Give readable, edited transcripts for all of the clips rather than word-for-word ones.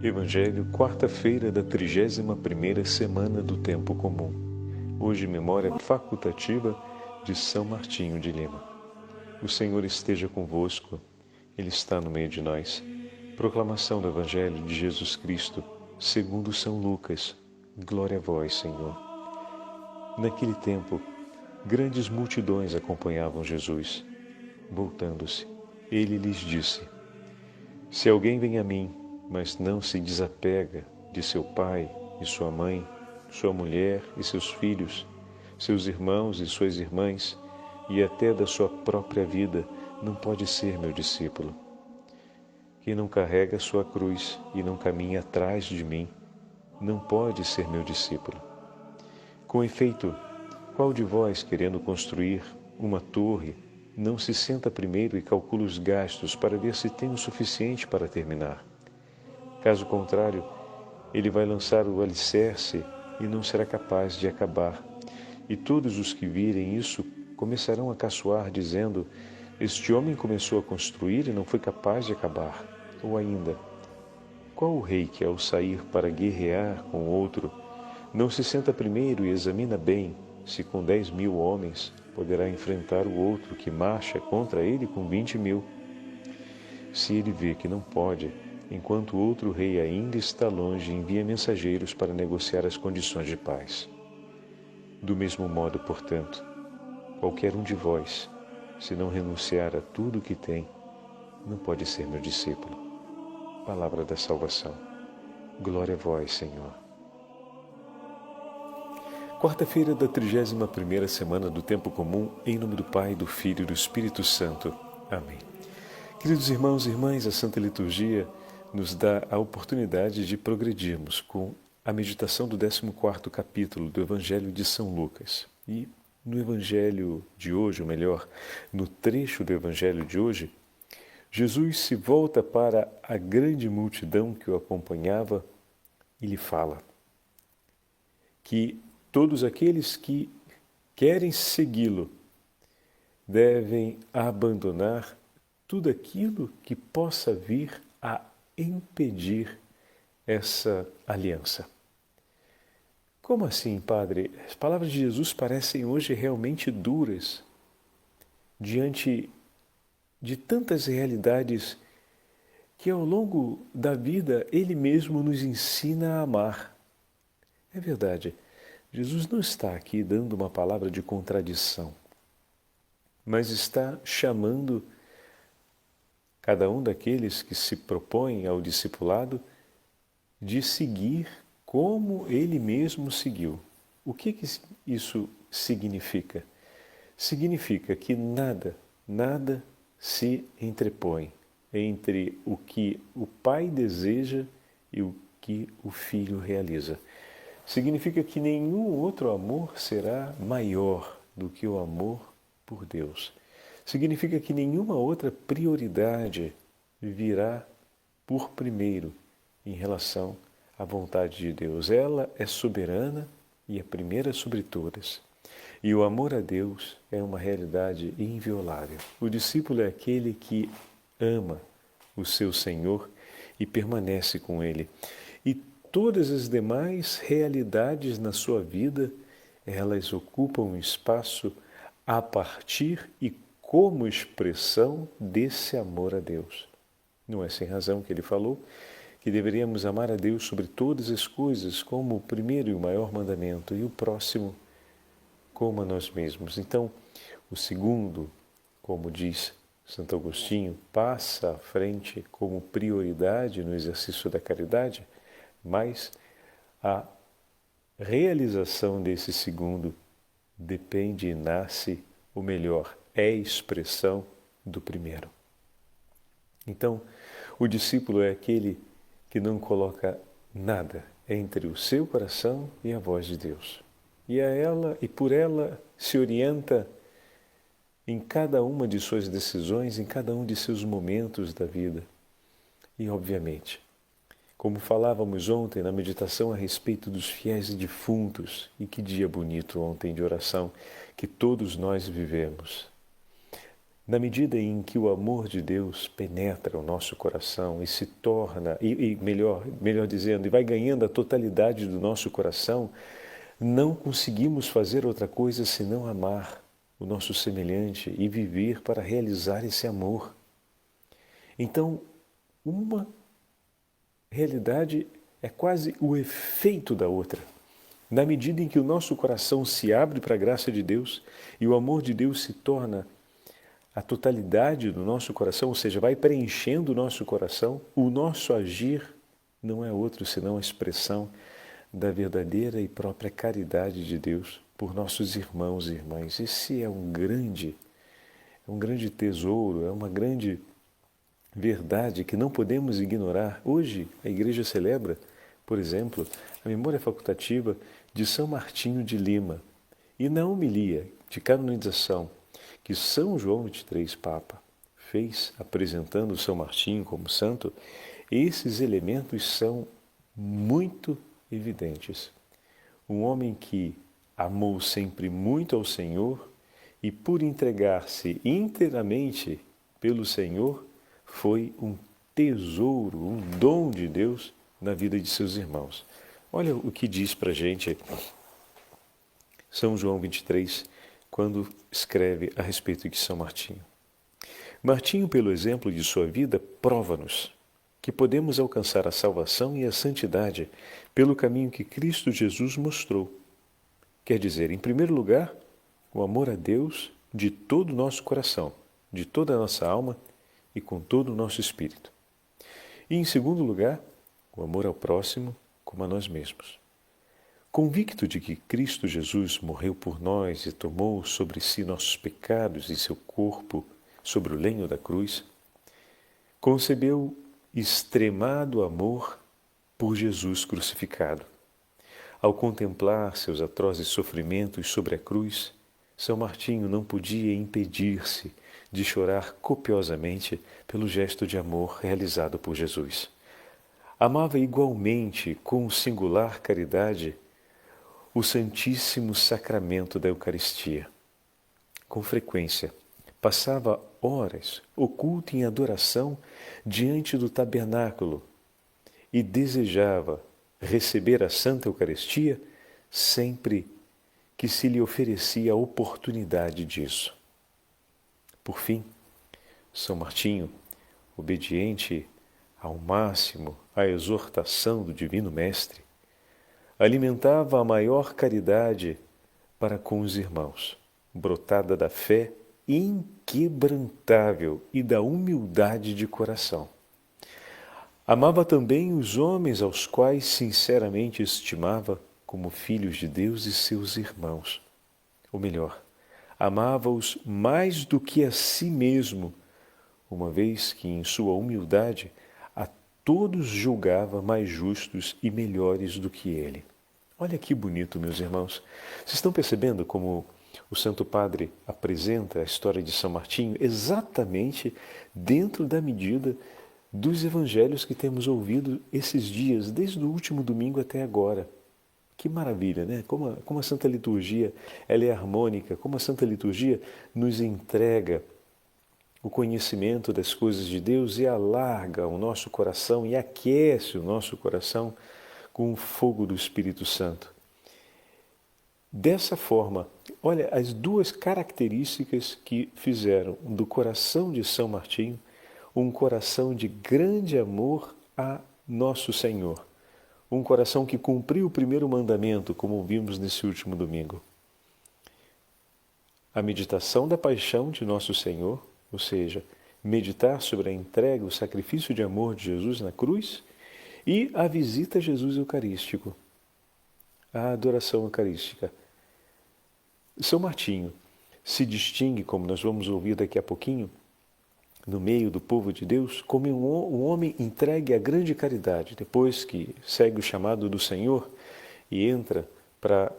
Evangelho, quarta-feira da 31ª semana do Tempo Comum. Hoje, memória facultativa de São Martinho de Lima. O Senhor esteja convosco, Ele está no meio de nós. Proclamação do Evangelho de Jesus Cristo, segundo São Lucas. Glória a vós, Senhor. Naquele tempo, grandes multidões acompanhavam Jesus. Voltando-se, ele lhes disse: Se alguém vem a mim, mas não se desapega de seu pai e sua mãe, sua mulher e seus filhos, seus irmãos e suas irmãs, e até da sua própria vida, não pode ser meu discípulo. Quem não carrega sua cruz e não caminha atrás de mim, não pode ser meu discípulo. Com efeito, qual de vós, querendo construir uma torre, não se senta primeiro e calcula os gastos para ver se tem o suficiente para terminar? Caso contrário, ele vai lançar o alicerce e não será capaz de acabar. E todos os que virem isso começarão a caçoar, dizendo: Este homem começou a construir e não foi capaz de acabar. Ou ainda: Qual o rei que, ao sair para guerrear com outro, não se senta primeiro e examina bem se com 10.000 homens poderá enfrentar o outro que marcha contra ele com 20.000? Se ele vê que não pode, enquanto o outro rei ainda está longe, envia mensageiros para negociar as condições de paz. Do mesmo modo, portanto, qualquer um de vós, se não renunciar a tudo o que tem, não pode ser meu discípulo. Palavra da salvação. Glória a vós, Senhor. Quarta-feira da 31ª semana do Tempo Comum, em nome do Pai, do Filho e do Espírito Santo. Amém. Queridos irmãos e irmãs, a Santa Liturgia nos dá a oportunidade de progredirmos com a meditação do 14º capítulo do Evangelho de São Lucas. E no Evangelho de hoje, ou melhor, no trecho do Evangelho de hoje, Jesus se volta para a grande multidão que o acompanhava e lhe fala que todos aqueles que querem segui-lo devem abandonar tudo aquilo que possa vir a impedir essa aliança. Como assim, Padre? As palavras de Jesus parecem hoje realmente duras diante de tantas realidades que ao longo da vida Ele mesmo nos ensina a amar. É verdade, Jesus não está aqui dando uma palavra de contradição, mas está chamando cada um daqueles que se propõem ao discipulado de seguir como ele mesmo seguiu. O que isso significa? Significa que nada se entrepõe entre o que o Pai deseja e o que o Filho realiza. Significa que nenhum outro amor será maior do que o amor por Deus. Significa que nenhuma outra prioridade virá por primeiro em relação à vontade de Deus. Ela é soberana e é primeira sobre todas. E o amor a Deus é uma realidade inviolável. O discípulo é aquele que ama o seu Senhor e permanece com Ele. E todas as demais realidades na sua vida, elas ocupam um espaço a partir e como expressão desse amor a Deus. Não é sem razão que ele falou que deveríamos amar a Deus sobre todas as coisas como o primeiro e o maior mandamento, e o próximo como a nós mesmos. Então, o segundo, como diz Santo Agostinho, passa à frente como prioridade no exercício da caridade, mas a realização desse segundo depende e nasce, ou melhor, é expressão do primeiro. Então, o discípulo é aquele que não coloca nada entre o seu coração e a voz de Deus. E por ela se orienta em cada uma de suas decisões, em cada um de seus momentos da vida. E, obviamente, como falávamos ontem na meditação a respeito dos fiéis e defuntos, e que dia bonito ontem de oração que todos nós vivemos. Na medida em que o amor de Deus penetra o nosso coração e se torna, melhor dizendo, e vai ganhando a totalidade do nosso coração, não conseguimos fazer outra coisa senão amar o nosso semelhante e viver para realizar esse amor. Então, uma realidade é quase o efeito da outra. Na medida em que o nosso coração se abre para a graça de Deus e o amor de Deus se torna a totalidade do nosso coração, ou seja, vai preenchendo o nosso coração, o nosso agir não é outro senão a expressão da verdadeira e própria caridade de Deus por nossos irmãos e irmãs. Esse é um grande tesouro, é uma grande verdade que não podemos ignorar. Hoje a Igreja celebra, por exemplo, a memória facultativa de São Martinho de Lima. E na homilia de canonização que São João XXIII, Papa, fez apresentando São Martinho como santo, esses elementos são muito evidentes. Um homem que amou sempre muito ao Senhor e, por entregar-se inteiramente pelo Senhor, foi um tesouro, um dom de Deus na vida de seus irmãos. Olha o que diz para a gente São João 23, quando escreve a respeito de São Martinho. Martinho, pelo exemplo de sua vida, prova-nos que podemos alcançar a salvação e a santidade pelo caminho que Cristo Jesus mostrou. Quer dizer, em primeiro lugar, o amor a Deus de todo o nosso coração, de toda a nossa alma e com todo o nosso espírito. E, em segundo lugar, o amor ao próximo como a nós mesmos. Convicto de que Cristo Jesus morreu por nós e tomou sobre si nossos pecados em seu corpo sobre o lenho da cruz, concebeu extremado amor por Jesus crucificado. Ao contemplar seus atrozes sofrimentos sobre a cruz, São Martinho não podia impedir-se de chorar copiosamente pelo gesto de amor realizado por Jesus. Amava igualmente, com singular caridade, o Santíssimo Sacramento da Eucaristia. Com frequência, passava horas oculto em adoração diante do tabernáculo e desejava receber a Santa Eucaristia sempre que se lhe oferecia a oportunidade disso. Por fim, São Martinho, obediente ao máximo à exortação do Divino Mestre, alimentava a maior caridade para com os irmãos, brotada da fé inquebrantável e da humildade de coração. Amava também os homens aos quais sinceramente estimava como filhos de Deus e seus irmãos. Ou melhor, amava-os mais do que a si mesmo, uma vez que em sua humildade a todos julgava mais justos e melhores do que ele. Olha que bonito, meus irmãos. Vocês estão percebendo como o Santo Padre apresenta a história de São Martinho exatamente dentro da medida dos evangelhos que temos ouvido esses dias, desde o último domingo até agora. Que maravilha, né? Como a Santa Liturgia ela é harmônica, como a Santa Liturgia nos entrega o conhecimento das coisas de Deus e alarga o nosso coração e aquece o nosso coração com o fogo do Espírito Santo. Dessa forma, olha as duas características que fizeram do coração de São Martinho um coração de grande amor a nosso Senhor. Um coração que cumpriu o primeiro mandamento, como vimos nesse último domingo. A meditação da paixão de nosso Senhor, ou seja, meditar sobre a entrega, o sacrifício de amor de Jesus na cruz, e a visita a Jesus Eucarístico, a adoração eucarística. São Martinho se distingue, como nós vamos ouvir daqui a pouquinho, no meio do povo de Deus, como um homem entregue à grande caridade, depois que segue o chamado do Senhor e entra para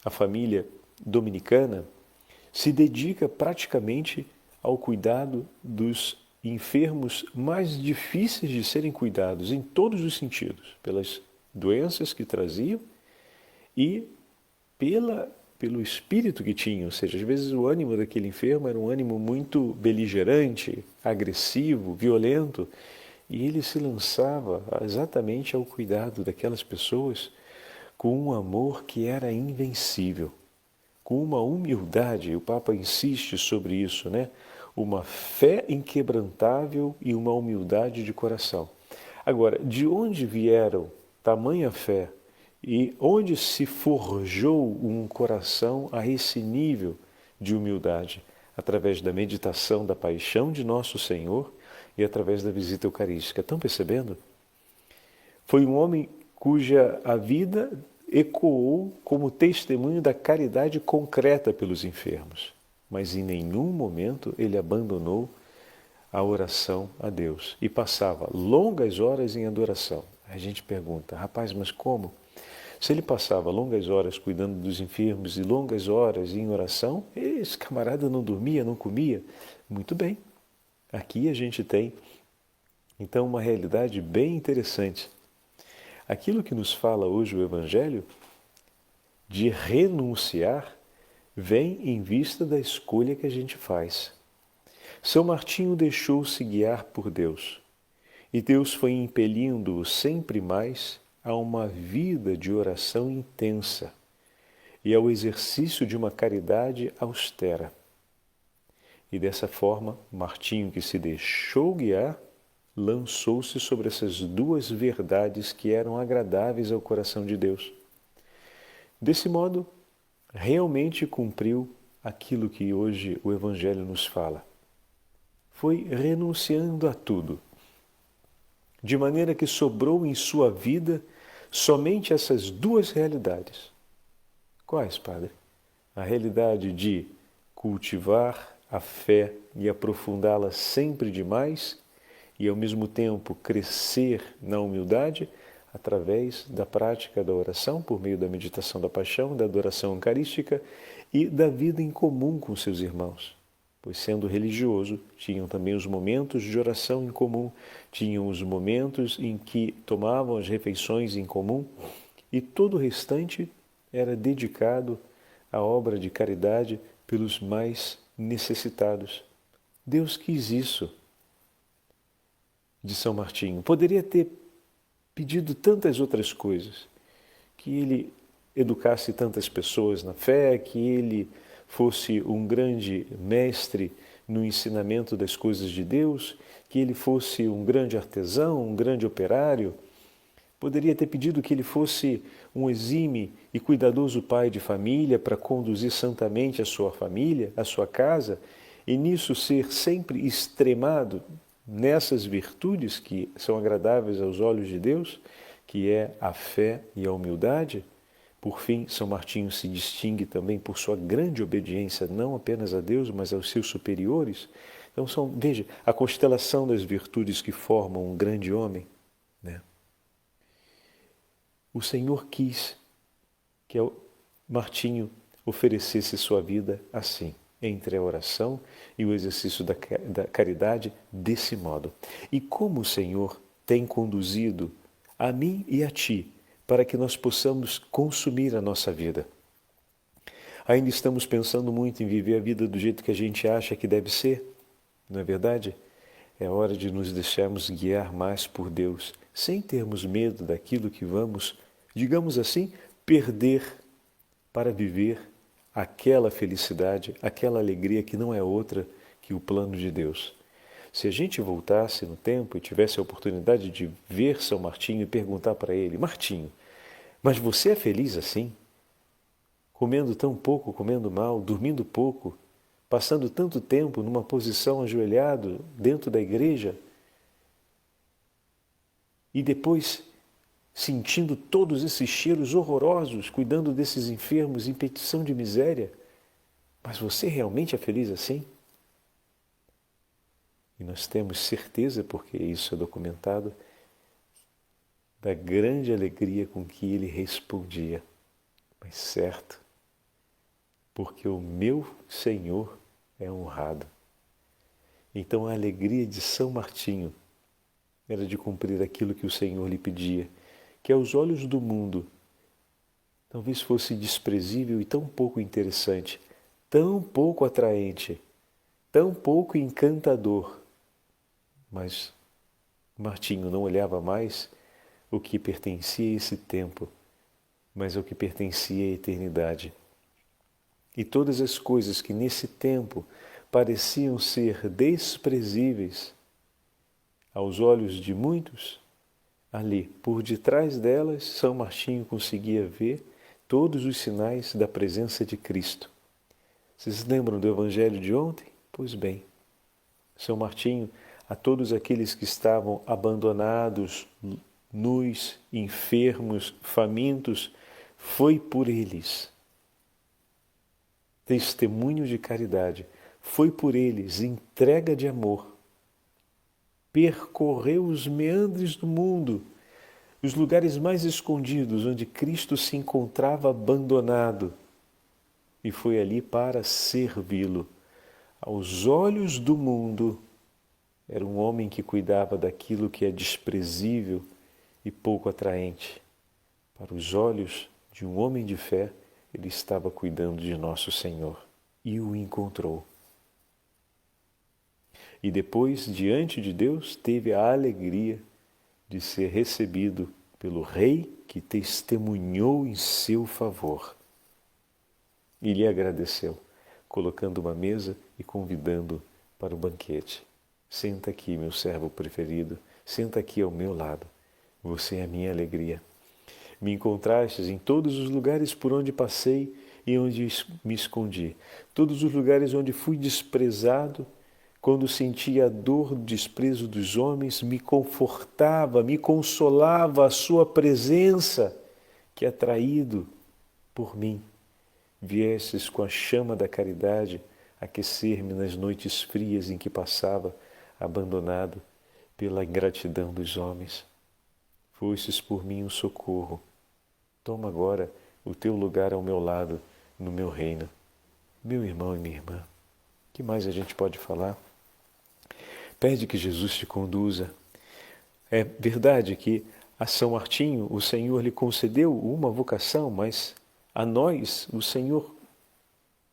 a família dominicana, se dedica praticamente ao cuidado dos enfermos mais difíceis de serem cuidados em todos os sentidos, pelas doenças que traziam e pelo espírito que tinha, ou seja, às vezes o ânimo daquele enfermo era um ânimo muito beligerante, agressivo, violento, e ele se lançava exatamente ao cuidado daquelas pessoas com um amor que era invencível, com uma humildade, o Papa insiste sobre isso, né? Uma fé inquebrantável e uma humildade de coração. Agora, de onde vieram tamanha fé e onde se forjou um coração a esse nível de humildade? Através da meditação da paixão de nosso Senhor e através da visita eucarística. Estão percebendo? Foi um homem cuja a vida ecoou como testemunho da caridade concreta pelos enfermos, mas em nenhum momento ele abandonou a oração a Deus e passava longas horas em adoração. A gente pergunta, rapaz, mas como? Se ele passava longas horas cuidando dos enfermos e longas horas em oração, esse camarada não dormia, não comia. Muito bem, aqui a gente tem então uma realidade bem interessante. Aquilo que nos fala hoje o Evangelho, de renunciar, vem em vista da escolha que a gente faz. São Martinho deixou-se guiar por Deus, e Deus foi impelindo-o sempre mais a uma vida de oração intensa e ao exercício de uma caridade austera. E dessa forma, Martinho, que se deixou guiar, lançou-se sobre essas duas verdades que eram agradáveis ao coração de Deus. Desse modo, realmente cumpriu aquilo que hoje o Evangelho nos fala. Foi renunciando a tudo, de maneira que sobrou em sua vida somente essas duas realidades. Quais, Padre? A realidade de cultivar a fé e aprofundá-la sempre demais e, ao mesmo tempo, crescer na humildade através da prática da oração, por meio da meditação da paixão, da adoração eucarística e da vida em comum com seus irmãos. Pois, sendo religioso, tinham também os momentos de oração em comum, tinham os momentos em que tomavam as refeições em comum e todo o restante era dedicado à obra de caridade pelos mais necessitados. Deus quis isso de São Martinho. Poderia ter pedido tantas outras coisas, que ele educasse tantas pessoas na fé, que ele fosse um grande mestre no ensinamento das coisas de Deus, que ele fosse um grande artesão, um grande operário. Poderia ter pedido que ele fosse um exímio e cuidadoso pai de família para conduzir santamente a sua família, a sua casa, e nisso ser sempre extremado nessas virtudes que são agradáveis aos olhos de Deus, que é a fé e a humildade. Por fim, São Martinho se distingue também por sua grande obediência, não apenas a Deus, mas aos seus superiores. Então, veja, a constelação das virtudes que formam um grande homem, né? O Senhor quis que Martinho oferecesse sua vida assim, entre a oração e o exercício da caridade desse modo. E como o Senhor tem conduzido a mim e a ti, para que nós possamos consumir a nossa vida. Ainda estamos pensando muito em viver a vida do jeito que a gente acha que deve ser, não é verdade? É hora de nos deixarmos guiar mais por Deus, sem termos medo daquilo que vamos, digamos assim, perder para viver aquela felicidade, aquela alegria que não é outra que o plano de Deus. Se a gente voltasse no tempo e tivesse a oportunidade de ver São Martinho e perguntar para ele, Martinho, mas você é feliz assim? Comendo tão pouco, comendo mal, dormindo pouco, passando tanto tempo numa posição ajoelhado dentro da igreja e depois sentindo todos esses cheiros horrorosos, cuidando desses enfermos em petição de miséria. Mas você realmente é feliz assim? E nós temos certeza, porque isso é documentado, da grande alegria com que ele respondia. Mas certo, porque o meu Senhor é honrado. Então a alegria de São Martinho era de cumprir aquilo que o Senhor lhe pedia, que aos olhos do mundo talvez fosse desprezível e tão pouco interessante, tão pouco atraente, tão pouco encantador. Mas Martinho não olhava mais o que pertencia a esse tempo, mas o que pertencia à eternidade. E todas as coisas que nesse tempo pareciam ser desprezíveis aos olhos de muitos, ali, por detrás delas, São Martinho conseguia ver todos os sinais da presença de Cristo. Vocês lembram do Evangelho de ontem? Pois bem, São Martinho, a todos aqueles que estavam abandonados, nus, enfermos, famintos, foi por eles. Testemunho de caridade, foi por eles, entrega de amor. Percorreu os meandres do mundo, os lugares mais escondidos onde Cristo se encontrava abandonado, e foi ali para servi-lo. Aos olhos do mundo, era um homem que cuidava daquilo que é desprezível e pouco atraente. Para os olhos de um homem de fé, ele estava cuidando de nosso Senhor e o encontrou. E depois, diante de Deus, teve a alegria de ser recebido pelo rei que testemunhou em seu favor. E lhe agradeceu, colocando uma mesa e convidando para o banquete. Senta aqui, meu servo preferido, senta aqui ao meu lado. Você é a minha alegria. Me encontrastes em todos os lugares por onde passei e onde me escondi. Todos os lugares onde fui desprezado, quando sentia a dor do desprezo dos homens, me confortava, me consolava a sua presença, que atraído por mim, viesses com a chama da caridade aquecer-me nas noites frias em que passava, abandonado pela ingratidão dos homens. Fostes por mim um socorro. Toma agora o teu lugar ao meu lado, no meu reino. Meu irmão e minha irmã, o que mais a gente pode falar? Pede que Jesus te conduza. É verdade que a São Martinho o Senhor lhe concedeu uma vocação, mas a nós o Senhor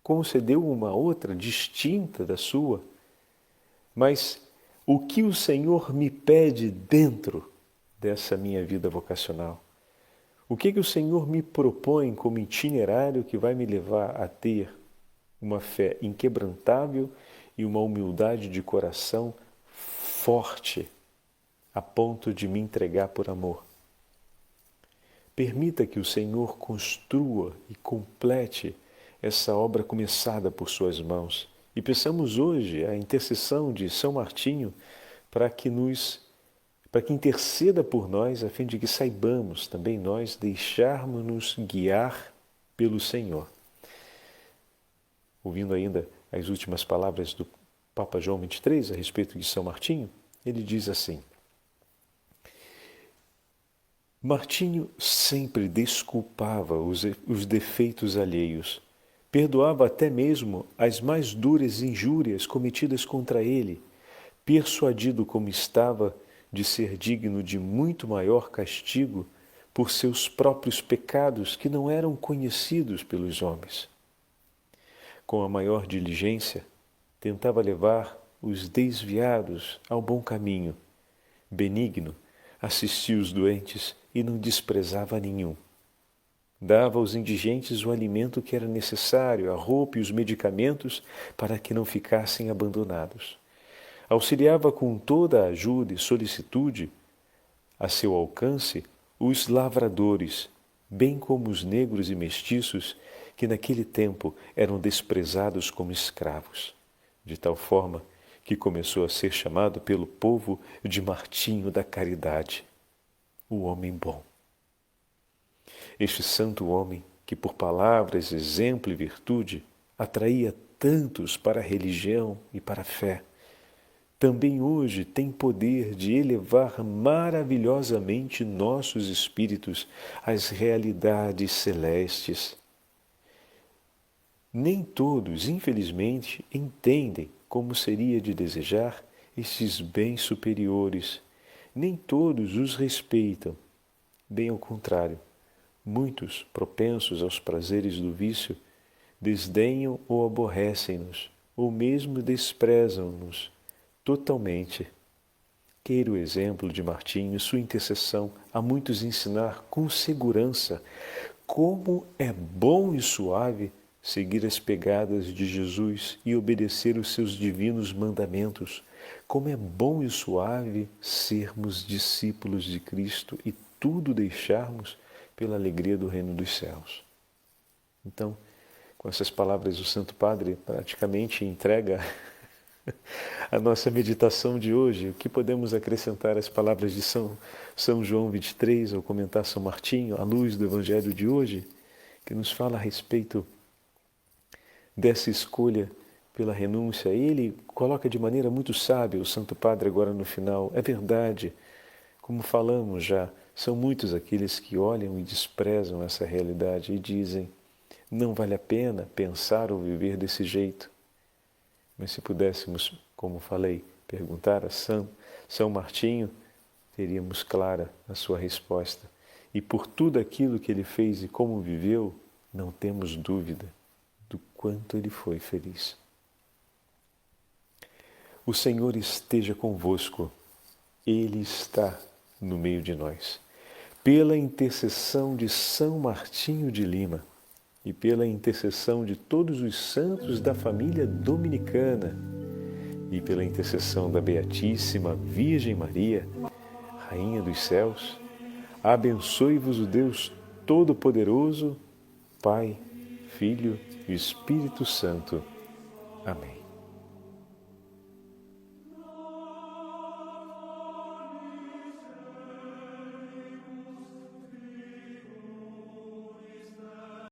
concedeu uma outra, distinta da sua. Mas o que o Senhor me pede dentro dessa minha vida vocacional? O que o Senhor me propõe como itinerário que vai me levar a ter uma fé inquebrantável e uma humildade de coração forte, a ponto de me entregar por amor? Permita que o Senhor construa e complete essa obra começada por suas mãos. E peçamos hoje a intercessão de São Martinho para que interceda por nós, a fim de que saibamos também nós deixarmos-nos guiar pelo Senhor. Ouvindo ainda as últimas palavras do Papa João XXIII a respeito de São Martinho, ele diz assim: Martinho sempre desculpava os defeitos alheios, perdoava até mesmo as mais duras injúrias cometidas contra ele, persuadido como estava de ser digno de muito maior castigo por seus próprios pecados que não eram conhecidos pelos homens. Com a maior diligência, tentava levar os desviados ao bom caminho. Benigno, assistia os doentes e não desprezava nenhum. Dava aos indigentes o alimento que era necessário, a roupa e os medicamentos para que não ficassem abandonados. Auxiliava com toda a ajuda e solicitude a seu alcance os lavradores, bem como os negros e mestiços que naquele tempo eram desprezados como escravos, de tal forma que começou a ser chamado pelo povo de Martinho da Caridade, o homem bom. Este santo homem, que por palavras, exemplo e virtude atraía tantos para a religião e para a fé, também hoje tem poder de elevar maravilhosamente nossos espíritos às realidades celestes. Nem todos, infelizmente, entendem como seria de desejar estes bens superiores. Nem todos os respeitam. Bem ao contrário, Muitos, propensos aos prazeres do vício, desdenham ou aborrecem-nos, ou mesmo desprezam-nos totalmente. Queira o exemplo de Martinho e sua intercessão a muitos ensinar com segurança como é bom e suave seguir as pegadas de Jesus e obedecer os seus divinos mandamentos. Como é bom e suave sermos discípulos de Cristo e tudo deixarmos pela alegria do reino dos céus. Então, com essas palavras, o Santo Padre praticamente entrega a nossa meditação de hoje. O que podemos acrescentar às palavras de São João 23, ao comentar São Martinho, à luz do Evangelho de hoje, que nos fala a respeito dessa escolha pela renúncia? Ele coloca de maneira muito sábia, o Santo Padre agora no final. É verdade, como falamos já, são muitos aqueles que olham e desprezam essa realidade e dizem: não vale a pena pensar ou viver desse jeito. Mas se pudéssemos, como falei, perguntar a São Martinho, teríamos clara a sua resposta. E por tudo aquilo que ele fez e como viveu, não temos dúvida do quanto ele foi feliz. O Senhor esteja convosco. Ele está no meio de nós. Pela intercessão de São Martinho de Lima e pela intercessão de todos os santos da família dominicana e pela intercessão da Beatíssima Virgem Maria, Rainha dos Céus, abençoe-vos o Deus Todo-Poderoso, Pai, Filho e Espírito Santo. Amém.